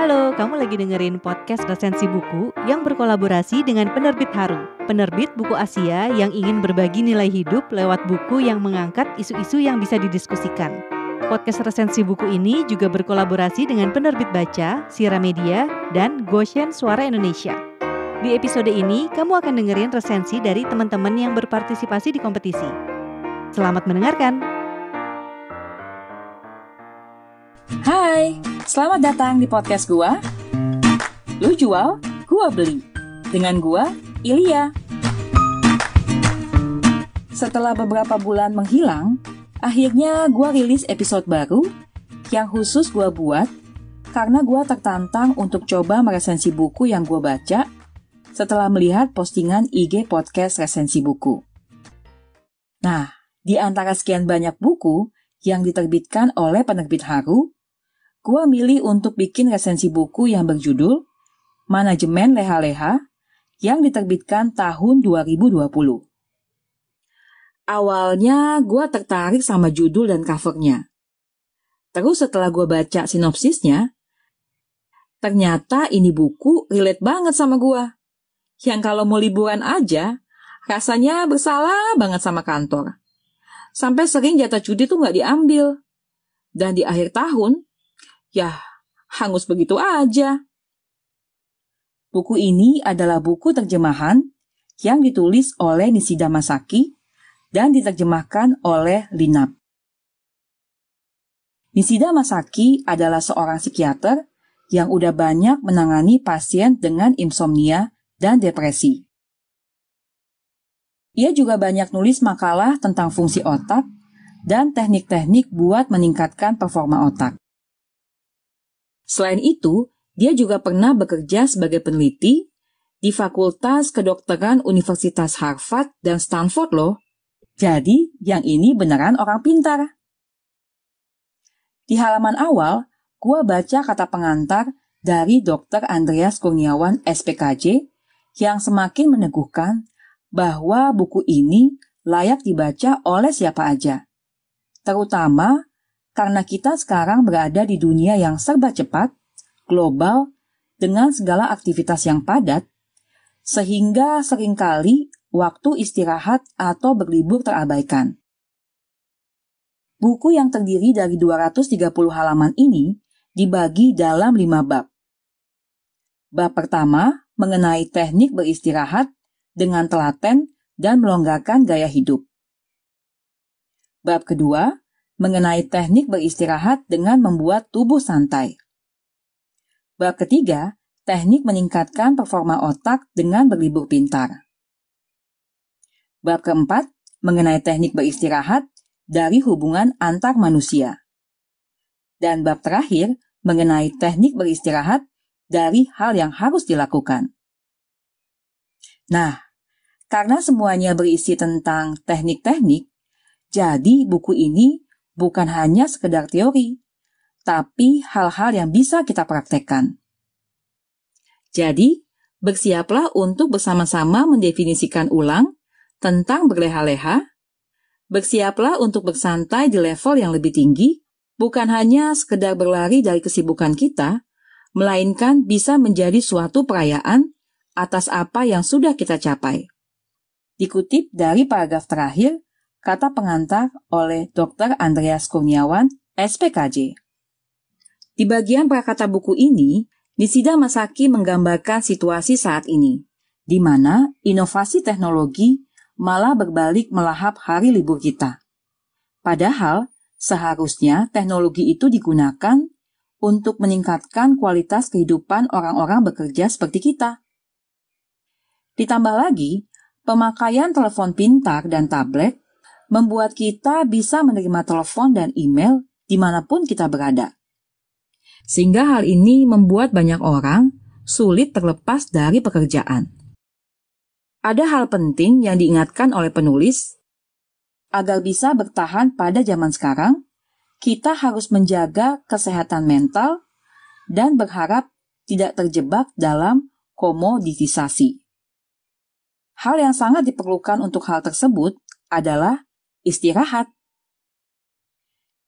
Halo, kamu lagi dengerin podcast resensi buku yang berkolaborasi dengan penerbit Haru, penerbit buku Asia yang ingin berbagi nilai hidup lewat buku yang mengangkat isu-isu yang bisa didiskusikan. Podcast resensi buku ini juga berkolaborasi dengan penerbit Baca, Sira Media, dan Goshen Suara Indonesia. Di episode ini, kamu akan dengerin resensi dari teman-teman yang berpartisipasi di kompetisi. Selamat mendengarkan! Hai, selamat datang di podcast gua. Lu jual, gua beli. Dengan gua, Ilya. Setelah beberapa bulan menghilang, akhirnya gua rilis episode baru yang khusus gua buat karena gua tertantang untuk coba meresensi buku yang gua baca setelah melihat postingan IG podcast resensi buku. Nah, di antara sekian banyak buku yang diterbitkan oleh penerbit Haru, gua milih untuk bikin resensi buku yang berjudul Manajemen Leha-Leha yang diterbitkan tahun 2020. Awalnya gua tertarik sama judul dan covernya. Terus setelah gua baca sinopsisnya, ternyata ini buku relate banget sama gua. Yang kalau mau liburan aja, rasanya bersalah banget sama kantor. Sampai sering jatah cuti tuh nggak diambil. Dan di akhir tahun, ya, hangus begitu aja. Buku ini adalah buku terjemahan yang ditulis oleh Nishida Masaki dan diterjemahkan oleh Linap. Nishida Masaki adalah seorang psikiater yang udah banyak menangani pasien dengan insomnia dan depresi. Ia juga banyak nulis makalah tentang fungsi otak dan teknik-teknik buat meningkatkan performa otak. Selain itu, dia juga pernah bekerja sebagai peneliti di Fakultas Kedokteran Universitas Harvard dan Stanford loh. Jadi, yang ini beneran orang pintar. Di halaman awal, gua baca kata pengantar dari Dr. Andreas Kurniawan SPKJ yang semakin meneguhkan bahwa buku ini layak dibaca oleh siapa aja. Terutama karena kita sekarang berada di dunia yang serba cepat, global, dengan segala aktivitas yang padat, sehingga seringkali waktu istirahat atau berlibur terabaikan. Buku yang terdiri dari 230 halaman ini dibagi dalam 5 bab. Bab pertama mengenai teknik beristirahat dengan telaten dan melonggarkan gaya hidup. Bab kedua mengenai teknik beristirahat dengan membuat tubuh santai. Bab ketiga, teknik meningkatkan performa otak dengan berlibur pintar. Bab keempat, mengenai teknik beristirahat dari hubungan antar manusia. Dan bab terakhir, mengenai teknik beristirahat dari hal yang harus dilakukan. Nah, karena semuanya berisi tentang teknik-teknik, jadi buku ini bukan hanya sekedar teori, tapi hal-hal yang bisa kita praktekkan. Jadi, bersiaplah untuk bersama-sama mendefinisikan ulang tentang berleha-leha, bersiaplah untuk bersantai di level yang lebih tinggi, bukan hanya sekedar berlari dari kesibukan kita, melainkan bisa menjadi suatu perayaan atas apa yang sudah kita capai. Dikutip dari paragraf terakhir, kata pengantar oleh Dr. Andreas Kurniawan, SPKJ. Di bagian prakata buku ini, Nishida Masaki menggambarkan situasi saat ini, di mana inovasi teknologi malah berbalik melahap hari libur kita. Padahal, seharusnya teknologi itu digunakan untuk meningkatkan kualitas kehidupan orang-orang bekerja seperti kita. Ditambah lagi, pemakaian telepon pintar dan tablet membuat kita bisa menerima telepon dan email dimanapun kita berada. Sehingga hal ini membuat banyak orang sulit terlepas dari pekerjaan. Ada hal penting yang diingatkan oleh penulis, agar bisa bertahan pada zaman sekarang, kita harus menjaga kesehatan mental dan berharap tidak terjebak dalam komoditisasi. Hal yang sangat diperlukan untuk hal tersebut adalah istirahat.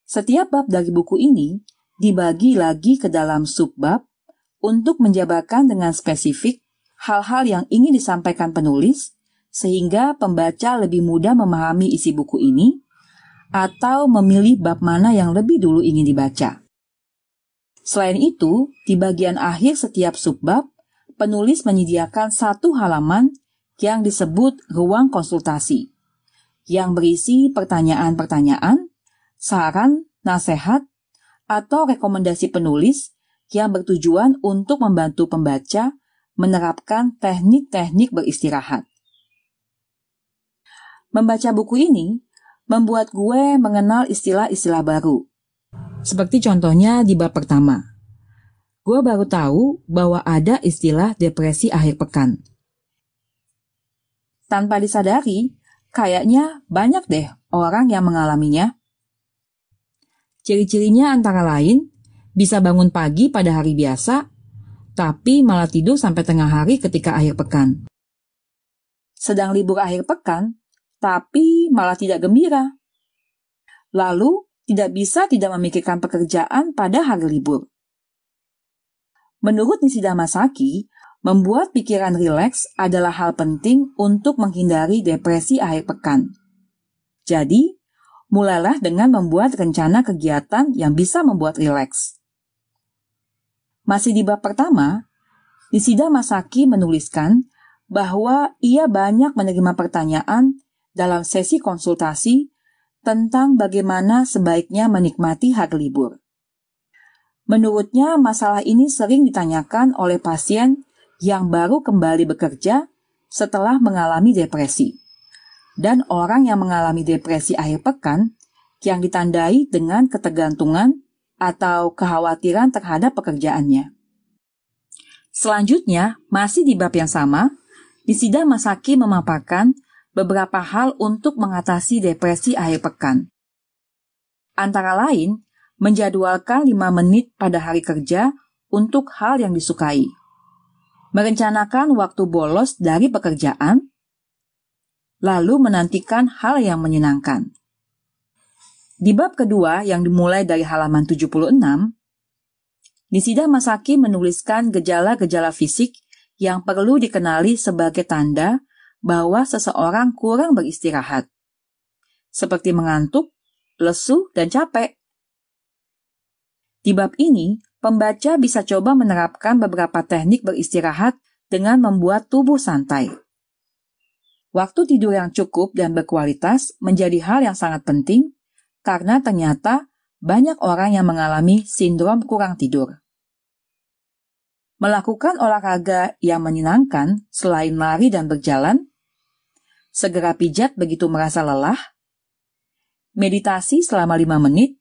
Setiap bab dari buku ini dibagi lagi ke dalam subbab untuk menjabarkan dengan spesifik hal-hal yang ingin disampaikan penulis, sehingga pembaca lebih mudah memahami isi buku ini, atau memilih bab mana yang lebih dulu ingin dibaca. Selain itu, di bagian akhir setiap subbab, penulis menyediakan satu halaman yang disebut ruang konsultasi, yang berisi pertanyaan-pertanyaan, saran, nasihat, atau rekomendasi penulis yang bertujuan untuk membantu pembaca menerapkan teknik-teknik beristirahat. Membaca buku ini membuat gue mengenal istilah-istilah baru. Seperti contohnya di bab pertama. Gue baru tahu bahwa ada istilah depresi akhir pekan. Tanpa disadari, kayaknya banyak deh orang yang mengalaminya. Ciri-cirinya antara lain, bisa bangun pagi pada hari biasa, tapi malah tidur sampai tengah hari ketika akhir pekan. Sedang libur akhir pekan, tapi malah tidak gembira. Lalu, tidak bisa tidak memikirkan pekerjaan pada hari libur. Menurut Nishida Masaki, membuat pikiran rileks adalah hal penting untuk menghindari depresi akhir pekan. Jadi, mulailah dengan membuat rencana kegiatan yang bisa membuat rileks. Masih di bab pertama, Nishida Masaki menuliskan bahwa ia banyak menerima pertanyaan dalam sesi konsultasi tentang bagaimana sebaiknya menikmati hari libur. Menurutnya, masalah ini sering ditanyakan oleh pasien yang baru kembali bekerja setelah mengalami depresi, dan orang yang mengalami depresi akhir pekan yang ditandai dengan ketergantungan atau kekhawatiran terhadap pekerjaannya. Selanjutnya, masih di bab yang sama, Nishida Masaki memaparkan beberapa hal untuk mengatasi depresi akhir pekan. Antara lain, menjadwalkan 5 menit pada hari kerja untuk hal yang disukai. Merencanakan waktu bolos dari pekerjaan, lalu menantikan hal yang menyenangkan. Di bab kedua yang dimulai dari halaman 76, Nishida Masaki menuliskan gejala-gejala fisik yang perlu dikenali sebagai tanda bahwa seseorang kurang beristirahat, seperti mengantuk, lesu, dan capek. Di bab ini, pembaca bisa coba menerapkan beberapa teknik beristirahat dengan membuat tubuh santai. Waktu tidur yang cukup dan berkualitas menjadi hal yang sangat penting karena ternyata banyak orang yang mengalami sindrom kurang tidur. Melakukan olahraga yang menyenangkan selain lari dan berjalan, segera pijat begitu merasa lelah, meditasi selama 5 menit,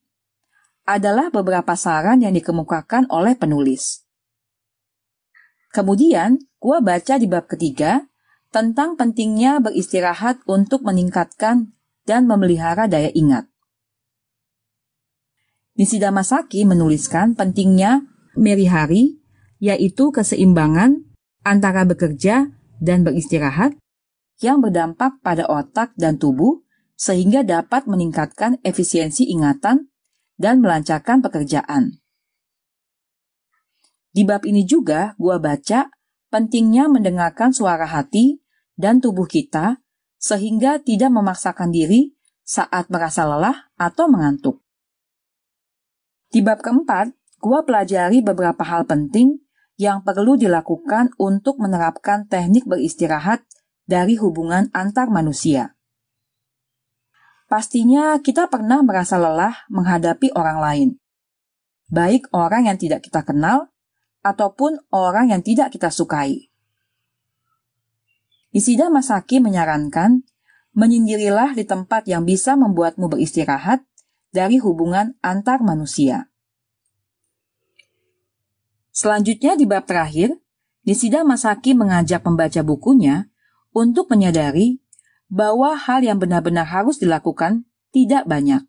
adalah beberapa saran yang dikemukakan oleh penulis. Kemudian, gua baca di bab ketiga tentang pentingnya beristirahat untuk meningkatkan dan memelihara daya ingat. Nishida Masaki menuliskan pentingnya merihari, yaitu keseimbangan antara bekerja dan beristirahat, yang berdampak pada otak dan tubuh sehingga dapat meningkatkan efisiensi ingatan dan melancarkan pekerjaan. Di bab ini juga gua baca pentingnya mendengarkan suara hati dan tubuh kita sehingga tidak memaksakan diri saat merasa lelah atau mengantuk. Di bab keempat, gua pelajari beberapa hal penting yang perlu dilakukan untuk menerapkan teknik beristirahat dari hubungan antar manusia. Pastinya kita pernah merasa lelah menghadapi orang lain, baik orang yang tidak kita kenal ataupun orang yang tidak kita sukai. Nishida Masaki menyarankan, menyendirilah di tempat yang bisa membuatmu beristirahat dari hubungan antar manusia. Selanjutnya di bab terakhir, Nishida Masaki mengajak pembaca bukunya untuk menyadari bahwa hal yang benar-benar harus dilakukan tidak banyak.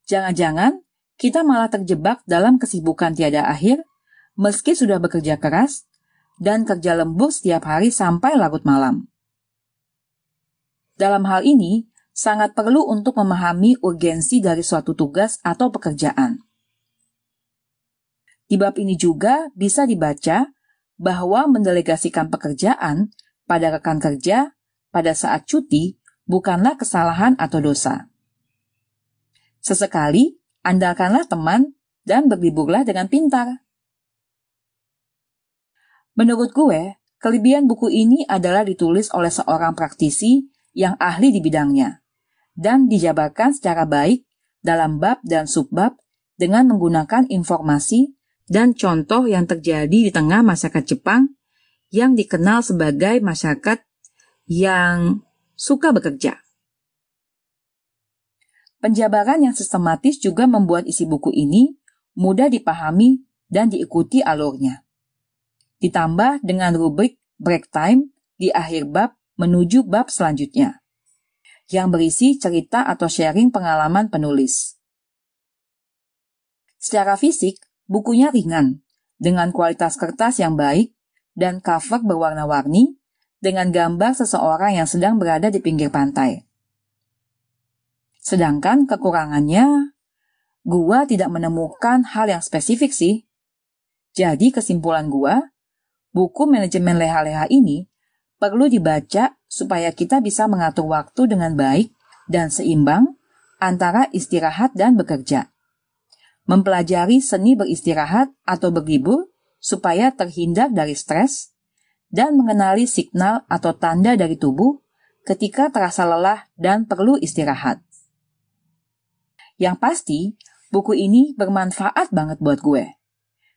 Jangan-jangan kita malah terjebak dalam kesibukan tiada akhir meski sudah bekerja keras dan kerja lembur setiap hari sampai larut malam. Dalam hal ini, sangat perlu untuk memahami urgensi dari suatu tugas atau pekerjaan. Di bab ini juga bisa dibaca bahwa mendelegasikan pekerjaan pada rekan kerja pada saat cuti bukanlah kesalahan atau dosa. Sesekali, andalkanlah teman dan berliburlah dengan pintar. Menurut gue, kelebihan buku ini adalah ditulis oleh seorang praktisi yang ahli di bidangnya dan dijabarkan secara baik dalam bab dan subbab dengan menggunakan informasi dan contoh yang terjadi di tengah masyarakat Jepang yang dikenal sebagai masyarakat yang suka bekerja. Penjabaran yang sistematis juga membuat isi buku ini mudah dipahami dan diikuti alurnya. Ditambah dengan rubrik break time di akhir bab menuju bab selanjutnya, yang berisi cerita atau sharing pengalaman penulis. Secara fisik, bukunya ringan, dengan kualitas kertas yang baik dan cover berwarna-warni dengan gambar seseorang yang sedang berada di pinggir pantai. Sedangkan kekurangannya, gua tidak menemukan hal yang spesifik sih. Jadi kesimpulan gua, buku manajemen leha-leha ini perlu dibaca supaya kita bisa mengatur waktu dengan baik dan seimbang antara istirahat dan bekerja. Mempelajari seni beristirahat atau berlibur supaya terhindar dari stres dan mengenali signal atau tanda dari tubuh ketika terasa lelah dan perlu istirahat. Yang pasti, buku ini bermanfaat banget buat gue,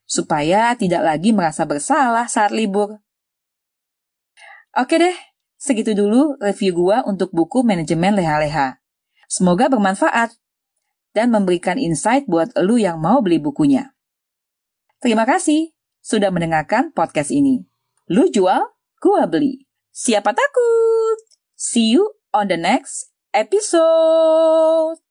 supaya tidak lagi merasa bersalah saat libur. Oke deh, segitu dulu review gue untuk buku manajemen leha-leha. Semoga bermanfaat dan memberikan insight buat elu yang mau beli bukunya. Terima kasih sudah mendengarkan podcast ini. Lu jual, gua beli. Siapa takut? See you on the next episode.